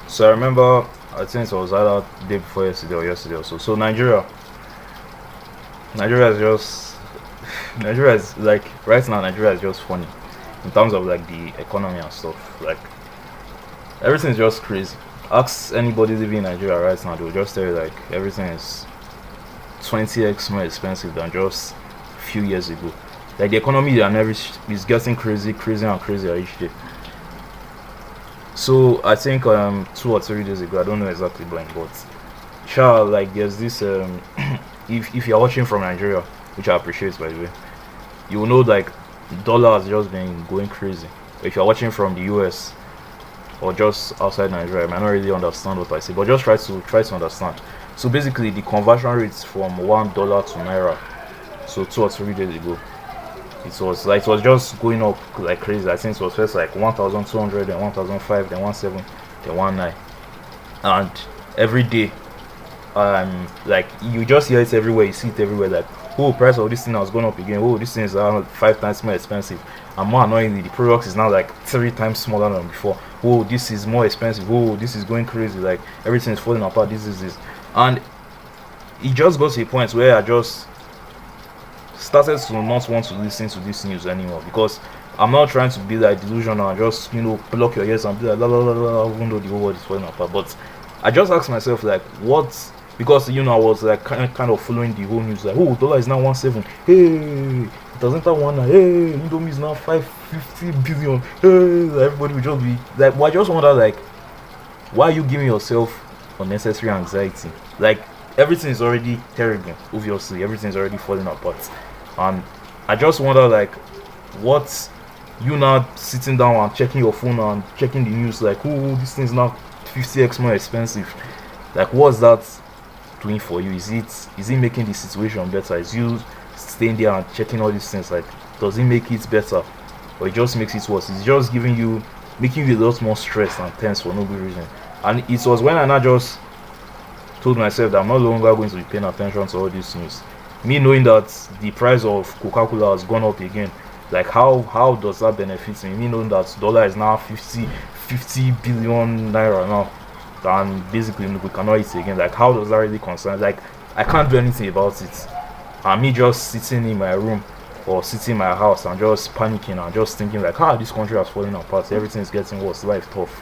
So I remember, I think it was either day before yesterday or yesterday or so. So Nigeria is just Nigeria is like right now. Nigeria is just funny in terms of like the economy and stuff. Like everything is just crazy. Ask anybody living in Nigeria right now, they'll just tell you like everything is 20x more expensive than just a few years ago. Like the economy and every is getting crazy, crazier and crazier each day. So I think 2 or 3 days ago, I don't know exactly when, but sure, like there's this if you're watching from Nigeria, which I appreciate by the way, you will know like dollar has just been going crazy. If you're watching from the US or just outside Nigeria, I might not really understand what I say, but just try to understand. So basically, the conversion rates from $1 to naira. So 2 or 3 days ago, it was just going up like crazy. I think it was first like 1,200, then 1,005, then 1,7, then 1,9, and every day, like you just hear it everywhere, you see it everywhere. Like, oh, price of this thing has gone up again. Oh, this thing is around 5 times more expensive. And more annoyingly, the product is now like 3 times smaller than before. Oh, this is more expensive. Oh, this is going crazy. Like everything is falling apart. This is this, and it just got to a point where I just started to not want to listen to this news anymore because I'm not trying to be like delusional and just block your ears and be like la la la la even though the whole world is falling apart. But I just asked myself like what, because I was like kind of following the whole news like, oh, dollar is now 1.7, hey, it doesn't have one, hey, Indomie is now 550 billion, hey, everybody will just be like, well, I just wonder like, why are you giving yourself unnecessary anxiety? Like everything is already terrible, obviously everything is already falling apart, and I just wonder like, what, you now sitting down and checking your phone and checking the news like, oh, this thing is now 50x more expensive. Like what's that doing for you? Is it making the situation better? Is you staying there and checking all these things, like does it make it better or it just makes it worse? It's just making you a lot more stressed and tense for no good reason. And it was when I now just told myself that I'm no longer going to be paying attention to all this news. Me knowing that the price of Coca-Cola has gone up again, like how does that benefit me? Me knowing that dollar is now 50 billion naira now, and basically we cannot eat again. Like how does that really concern? Like I can't do anything about it. And me just sitting in my room or sitting in my house and just panicking and just thinking like, this country has fallen apart, everything is getting worse, life tough.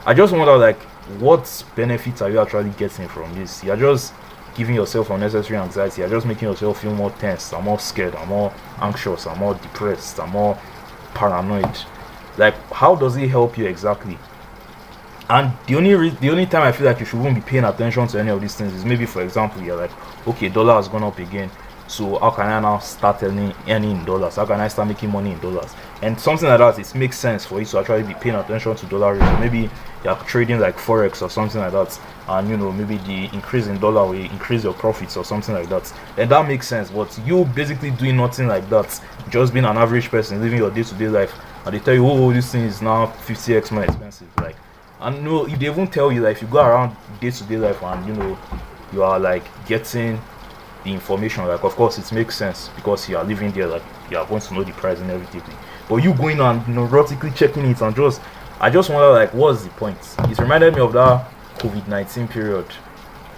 I just wonder like, what benefits are you actually getting from this? You're just giving yourself unnecessary anxiety. You're just making yourself feel more tense, and more scared, and more anxious, and more depressed, and more paranoid. Like, how does it help you exactly? And the only time I feel like you shouldn't be paying attention to any of these things is maybe, for example, you're like, okay, dollar has gone up again, so how can I now start earning in dollars? How can I start making money in dollars? And something like that, it makes sense for you to actually be paying attention to dollar rates. Maybe you're trading like forex or something like that, and maybe the increase in dollar will increase your profits or something like that, and that makes sense. But you basically doing nothing like that, just being an average person living your day-to-day life, and they tell you, oh, this thing is now 50x more expensive. Like, and no, if they won't tell you, like, if you go around day-to-day life and you are like getting the information, like of course it makes sense because you are living there, like you are going to know the price and everything. But you going and neurotically checking it and I just wonder like, what's the point? It reminded me of that COVID-19 period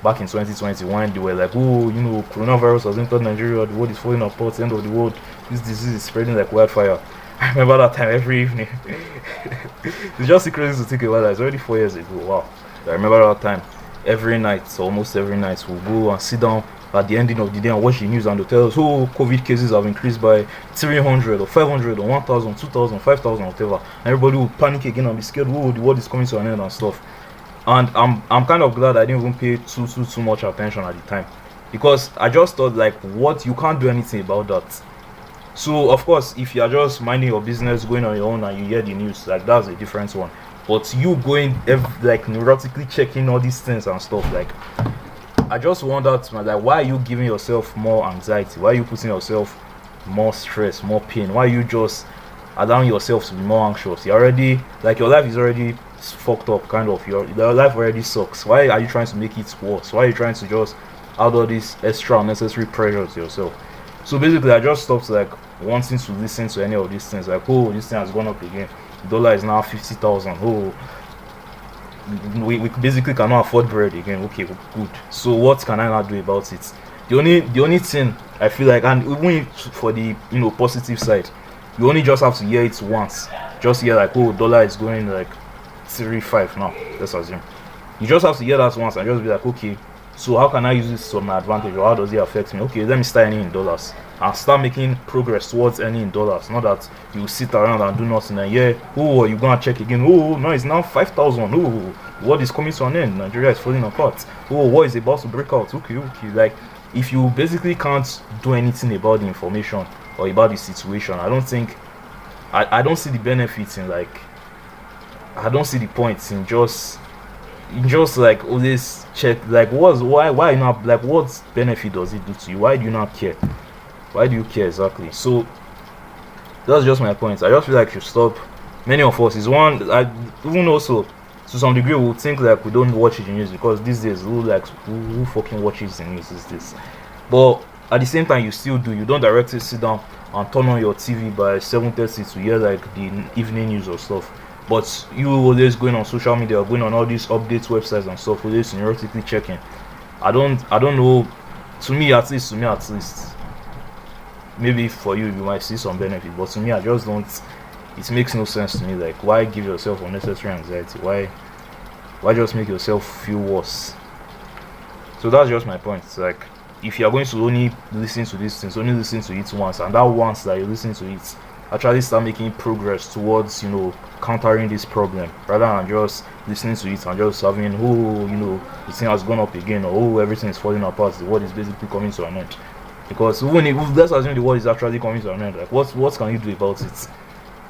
back in 2020 when they were like, oh, coronavirus has entered Nigeria, the world is falling apart, the end of the world, this disease is spreading like wildfire. I remember that time every evening. It's just crazy to think about that. It's already 4 years ago. Wow. I remember that time every night, so almost every night, we'll go and sit down at the ending of the day and watch the news, and they'll tell us, oh, COVID cases have increased by 300 or 500 or 1,000, 2,000, 5,000, whatever. And everybody will panic again and be scared, oh, the world is coming to an end and stuff. And I'm kind of glad I didn't even pay too much attention at the time, because I just thought like, what, you can't do anything about that. So of course, if you're just minding your business, going on your own, and you hear the news, like that's a different one. But you going like neurotically checking all these things and stuff, like I just wonder, like, why are you giving yourself more anxiety? Why are you putting yourself more stress, more pain? Why are you just allowing yourself to be more anxious? You're already, like, your life is already fucked up, kind of. Your life already sucks. Why are you trying to make it worse? Why are you trying to just add all this extra unnecessary pressure to yourself? So basically, I just stopped like wanting to listen to any of these things. Like, oh, this thing has gone up again. The dollar is now 50,000. Oh, we basically cannot afford bread again. Okay, good. So what can I now do about it? The only thing I feel like, and even for the positive side, you only just have to hear it once. Just hear like, oh, dollar is going like 3.5 now. Let's assume you just have to hear that once and just be like, okay, so how can I use this to my advantage, or how does it affect me? Okay, let me start earning in dollars and start making progress towards earning in dollars. Not that you sit around and do nothing and yeah, oh, you're gonna check again. Oh, no, it's now 5,000. Oh, what is coming to an end? Nigeria is falling apart. Oh, what is about to break out? Okay, like if you basically can't do anything about the information or about the situation, I don't think I don't see the benefits in like I don't see the points in just like always check like why you not like what benefit does it do to you? Why do you not care? Why do you care exactly? So that's just my point. I just feel like you stop. Many of us is one. I even also to some degree we think like we don't watch the news because these days who fucking watches the news is this. But at the same time you still do. You don't directly sit down and turn on your TV by 7:30 to hear like the evening news or stuff. But you always going on social media, going on all these updates websites and stuff, always neurotically checking. I don't know. To me at least, maybe for you might see some benefit, but to me I just don't. It makes no sense to me. Like, why give yourself unnecessary anxiety? Why just make yourself feel worse? So that's just my point. It's like, if you are going to only listen to these things, only listen to it once, and that once that you listen to it, actually start making progress towards countering this problem, rather than just listening to it and just having the thing has gone up again, or everything is falling apart, the world is basically coming to an end. Because even if let's assume the world is actually coming to an end, like what can you do about it?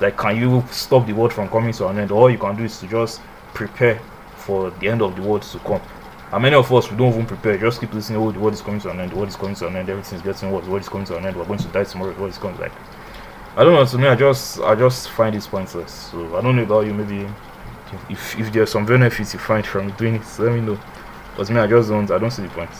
Like, can you stop the world from coming to an end? All you can do is to just prepare for the end of the world to come. And many of us, we don't even prepare, just keep listening. Oh, the world is coming to an end, the world is coming to an end, everything is getting worse, the world is coming to an end, we're going to die tomorrow, the world is coming. Like, I don't know, to me I just find this pointless. So I don't know about you. Maybe if there's some benefits you find from doing it, let me know. But to me I don't see the point.